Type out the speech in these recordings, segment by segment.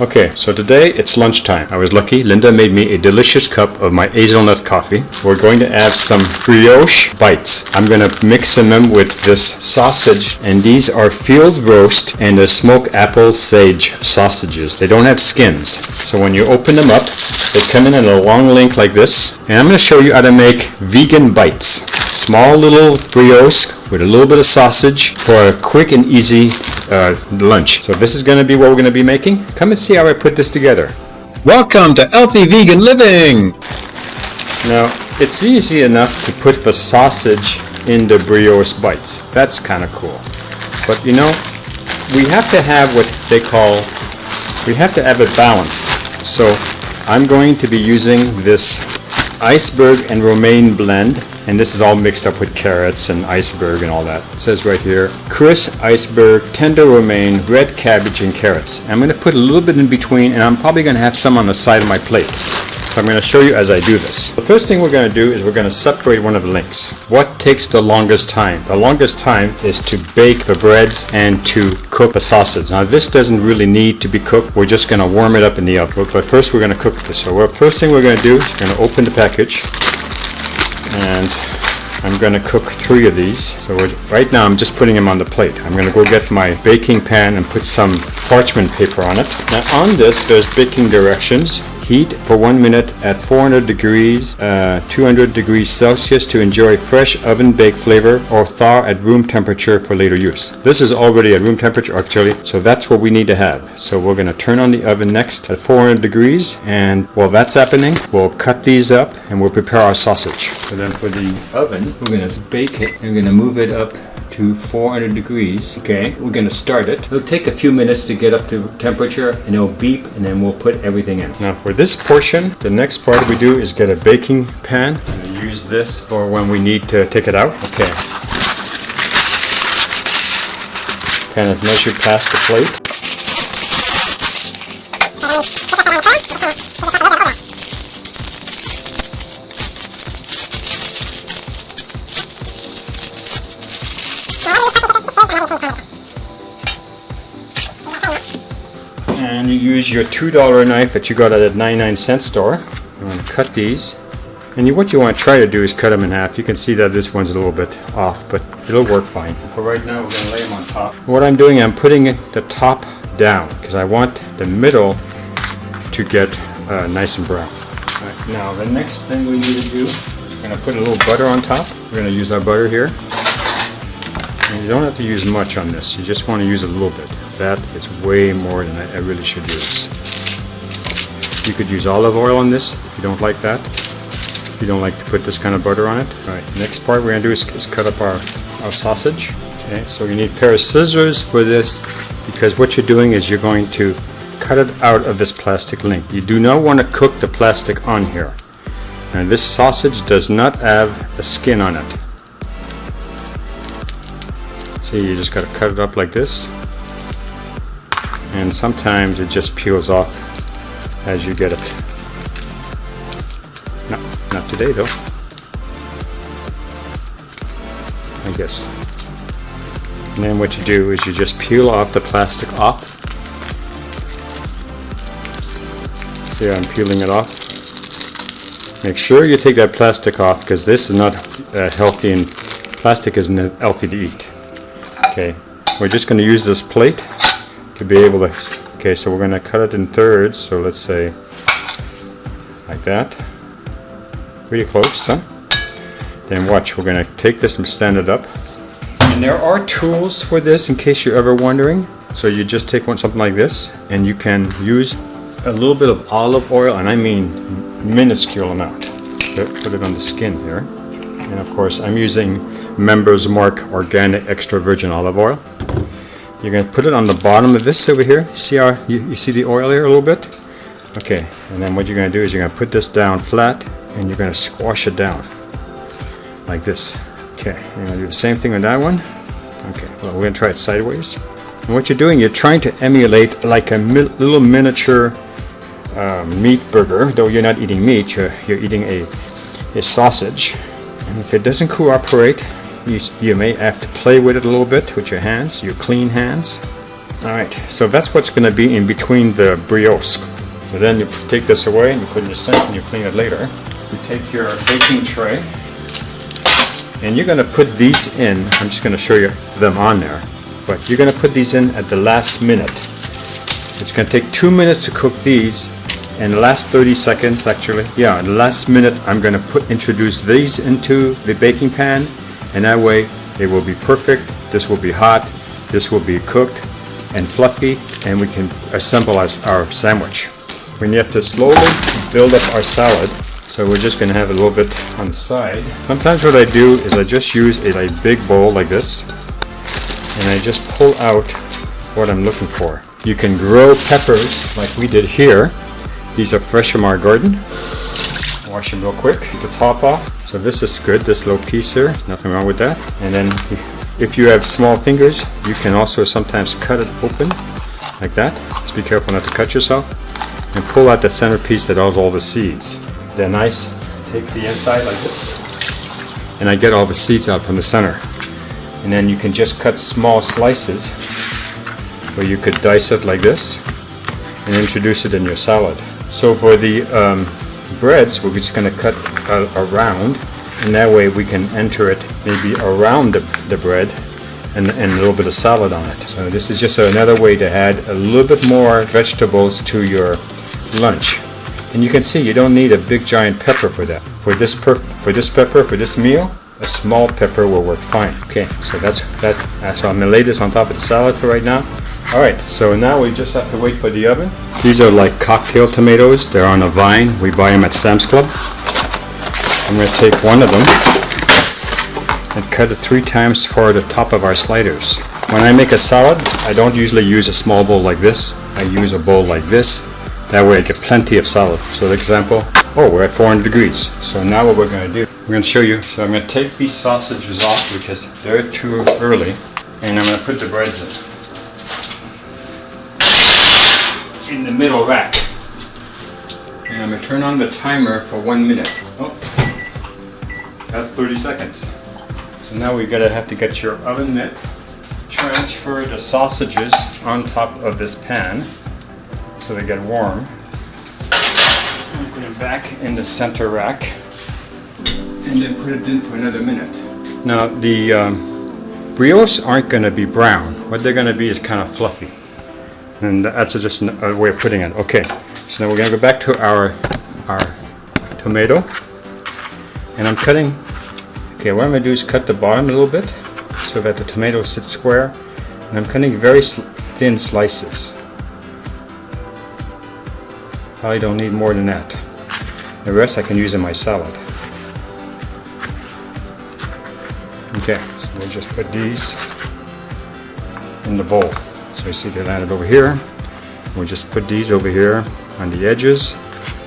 Okay, so today it's lunchtime. I was lucky. Linda made me a delicious cup of my hazelnut coffee. We're going to add some brioche bites. I'm going to mix them with this sausage, and these are field roast and the smoked apple sage sausages. They don't have skins. So when you open them up, they come in a long link like this. And I'm going to show you how to make vegan bites. Small little brioche with a little bit of sausage for a quick and easy lunch. So this is going to be what we're going to be making. Come and see how I put this together. Welcome to Healthy Vegan Living! Now, it's easy enough to put the sausage in the brioche bites. That's kind of cool. But you know, we have to have what they call, we have to have it balanced. So I'm going to be using this iceberg and romaine blend, and this is all mixed up with carrots and iceberg and all that. It says right here, crisp iceberg, tender romaine, red cabbage, and carrots. I'm going to put a little bit in between, and I'm probably going to have some on the side of my plate. So I'm going to show you as I do this. The first thing we're going to do is we're going to separate one of the links. What takes the longest time? The longest time is to bake the breads and to cook the sausage. Now this doesn't really need to be cooked. We're just going to warm it up in the oven. But first we're going to cook this. So the first thing we're going to do is we're going to open the package. And I'm going to cook 3 of these. So right now I'm just putting them on the plate. I'm going to go get my baking pan and put some parchment paper on it. Now on this there's baking directions. Heat for 1 minute at 400 degrees, 200 degrees Celsius to enjoy fresh oven baked flavor, or thaw at room temperature for later use. This is already at room temperature actually, so that's what we need to have. So we're going to turn on the oven next at 400 degrees, and while that's happening, we'll cut these up and we'll prepare our sausage. So then for the oven, we're going to bake it and we're going to move it up to 400 degrees. Okay, we're going to start it. It'll take a few minutes to get up to temperature, and it'll beep, and then we'll put everything in. Now for this portion, the next part we do is get a baking pan. I'm going to use this for when we need to take it out. Okay. Kind of measure past the plate. And you use your $2 knife that you got at a 99-cent store. You want to cut these. And what you want to try to do is cut them in half. You can see that this one's a little bit off, but it'll work fine. For right now, we're going to lay them on top. What I'm doing, I'm putting the top down because I want the middle to get nice and brown. Right, now, the next thing we need to do is we're going to put a little butter on top. We're going to use our butter here. And you don't have to use much on this. You just want to use a little bit. That is way more than I really should use. You could use olive oil on this if you don't like that. If you don't like to put this kind of butter on it. Alright, next part we're going to do is cut up our sausage. Okay, so you need a pair of scissors for this, because what you're doing is you're going to cut it out of this plastic link. You do not want to cook the plastic on here. And this sausage does not have the skin on it. See, you just got to cut it up like this. And sometimes it just peels off as you get it. No, not today though. I guess. And then what you do is you just peel off the plastic off. See how I'm peeling it off? Make sure you take that plastic off, because this is not healthy, and plastic isn't healthy to eat. Okay, we're just going to use this plate to be able to, okay, so we're going to cut it in thirds, so let's say like that, pretty close, huh? Then watch, we're going to take this and stand it up, and there are tools for this in case you're ever wondering. So you just take something like this, and you can use a little bit of olive oil, and I mean minuscule amount. Put it on the skin here, and of course I'm using Members Mark organic extra virgin olive oil. You're going to put it on the bottom of this over here. See how you see the oil here a little bit? Okay, and then what you're going to do is you're going to put this down flat, and you're going to squash it down like this. Okay, you're going to do the same thing on that one. Okay, well, we're going to try it sideways. And what you're doing, you're trying to emulate like a little miniature meat burger, though you're not eating meat, you're eating a sausage. And if it doesn't cooperate, you may have to play with it a little bit with your hands, your clean hands. Alright, so that's what's going to be in between the brioche. So then you take this away and you put it in your sink and you clean it later. You take your baking tray and you're going to put these in. I'm just going to show you them on there. But you're going to put these in at the last minute. It's going to take 2 minutes to cook these, and the last 30 seconds actually, yeah, in the last minute I'm going to introduce these into the baking pan, and that way it will be perfect. This will be hot, this will be cooked and fluffy, and we can assemble our sandwich. We have to slowly build up our salad, so we're just going to have a little bit on the side. Sometimes what I do is I just use a big bowl like this, and I just pull out what I'm looking for. You can grow peppers like we did here. These are fresh from our garden. Wash them real quick, get the top off. So this is good, this little piece here, nothing wrong with that. And then if you have small fingers, you can also sometimes cut it open like that. Just be careful not to cut yourself. And pull out the center piece that has all the seeds. Then I take the inside like this, and I get all the seeds out from the center. And then you can just cut small slices, or you could dice it like this and introduce it in your salad. So for the breads, we're just going to cut around, and that way we can enter it maybe around the bread and a little bit of salad on it. So this is just another way to add a little bit more vegetables to your lunch. And you can see you don't need a big giant pepper for that. For this pepper, for this meal, a small pepper will work fine. Okay, so so I'm going to lay this on top of the salad for right now. Alright, so now we just have to wait for the oven. These are like cocktail tomatoes. They're on a vine. We buy them at Sam's Club. I'm going to take one of them and cut it 3 times for the top of our sliders. When I make a salad, I don't usually use a small bowl like this. I use a bowl like this. That way I get plenty of salad. So for example, we're at 400 degrees. So now what we're going to do, we're going to show you. So I'm going to take these sausages off because they're too early, and I'm going to put the breads in the middle rack. And I'm going to turn on the timer for 1 minute. Oh, that's 30 seconds. So now we're going to have to get your oven mitt, transfer the sausages on top of this pan so they get warm. And put them back in the center rack, and then put it in for another minute. Now the brioches aren't going to be brown. What they're going to be is kind of fluffy. And that's just a way of putting it. Okay, so now we're going to go back to our tomato. And I'm cutting, okay, what I'm going to do is cut the bottom a little bit so that the tomato sits square. And I'm cutting very thin slices. Probably don't need more than that. The rest I can use in my salad. Okay, so we'll just put these in the bowl. So you see they landed over here. We'll just put these over here on the edges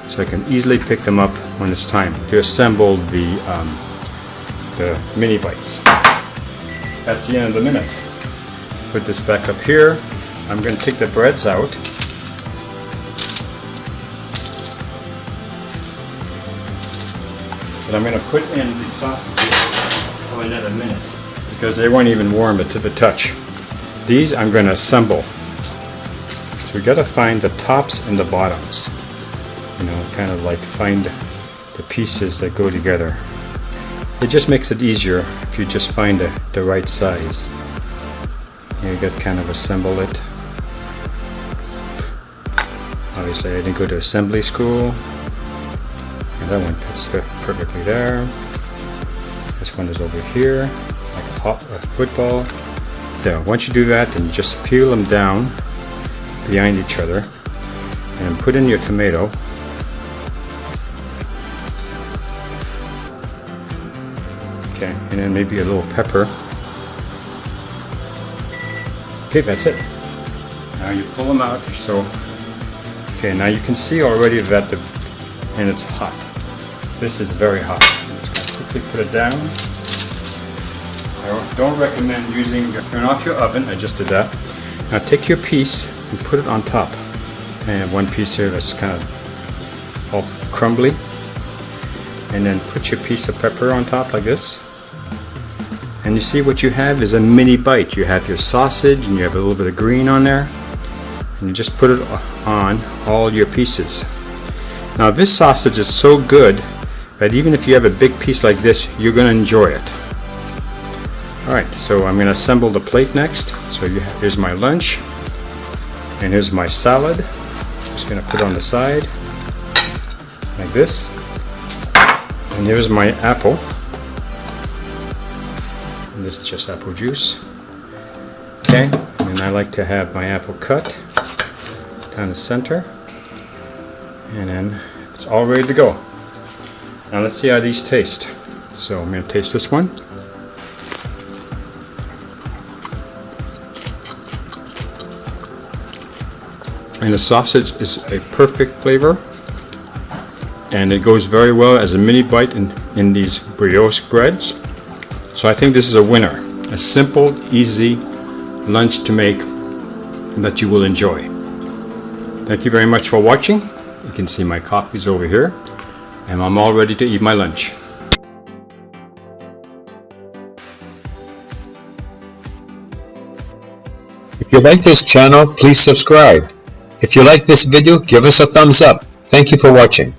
so I can easily pick them up when it's time to assemble the mini bites. That's the end of the minute. Put this back up here. I'm going to take the breads out. But I'm going to put in the sausages for another minute because they weren't even warm to the touch. These I'm going to assemble. So we got to find the tops and the bottoms. You know, kind of like find the pieces that go together. It just makes it easier if you just find the right size. And you got to kind of assemble it. Obviously I didn't go to assembly school. And that one fits perfectly there. This one is over here, like a football. There. Once you do that, then you just peel them down behind each other and put in your tomato. Okay, and then maybe a little pepper. Okay, that's it. Now you pull them out. So, okay, now you can see already that and it's hot. This is very hot. I'm just going to quickly put it down. I don't recommend turn off your oven. I just did that. Now take your piece and put it on top. I have one piece here that's kind of all crumbly. And then put your piece of pepper on top like this. And you see what you have is a mini bite. You have your sausage and you have a little bit of green on there. And you just put it on all your pieces. Now this sausage is so good that even if you have a big piece like this, you're going to enjoy it. Alright, so I'm going to assemble the plate next. So here's my lunch. And here's my salad. Just going to put it on the side. Like this. And here's my apple. And this is just apple juice. Okay, and I like to have my apple cut down the center. And then it's all ready to go. Now let's see how these taste. So I'm going to taste this one. And the sausage is a perfect flavor. And it goes very well as a mini bite in these brioche breads. So I think this is a winner. A simple, easy lunch to make that you will enjoy. Thank you very much for watching. You can see my coffee's over here. And I'm all ready to eat my lunch. If you like this channel, please subscribe. If you like this video, give us a thumbs up. Thank you for watching.